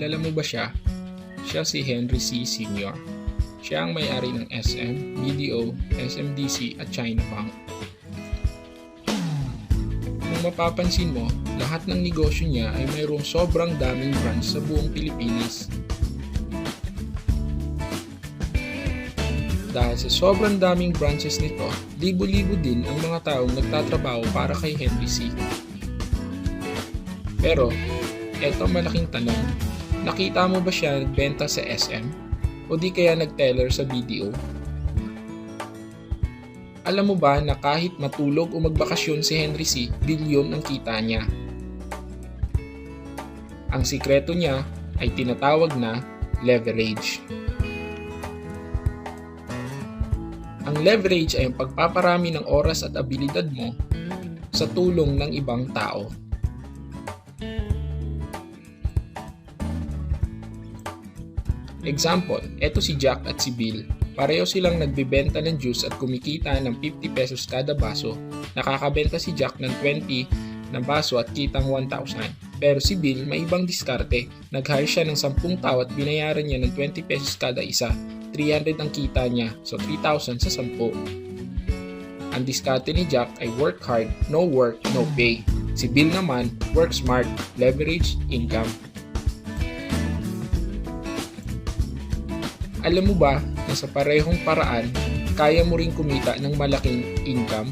Kilala mo ba siya? Siya si Henry C. Sr. Siya ang may-ari ng SM, BDO, SMDC at Chinabang. Kung mapapansin mo, lahat ng negosyo niya ay mayroong sobrang daming branch sa buong Pilipinas. Dahil sa sobrang daming branches nito, libo-libo din ang mga taong nagtatrabaho para kay Henry C. Pero, eto malaking tanong, nakita mo ba siya nagbenta sa SM? O di kaya nag-teller sa BDO? Alam mo ba na kahit matulog o magbakasyon si Henry C, bilyon ang kita niya? Ang sikreto niya ay tinatawag na leverage. Ang leverage ay ang pagpaparami ng oras at abilidad mo sa tulong ng ibang tao. Example, eto si Jack at si Bill. Pareho silang nagbebenta ng juice at kumikita ng 50 pesos kada baso. Nakakabenta si Jack ng 20 na baso at kitang 1,000. Pero si Bill may ibang diskarte. Nag-hire siya ng 10 tao at binayaran niya ng 20 pesos kada isa. 300 ang kita niya, so 3,000 sa 10. Ang diskarte ni Jack ay work hard, no work, no pay. Si Bill naman, work smart, leverage, income. Alam mo ba na sa parehong paraan, kaya mo ring kumita ng malaking income?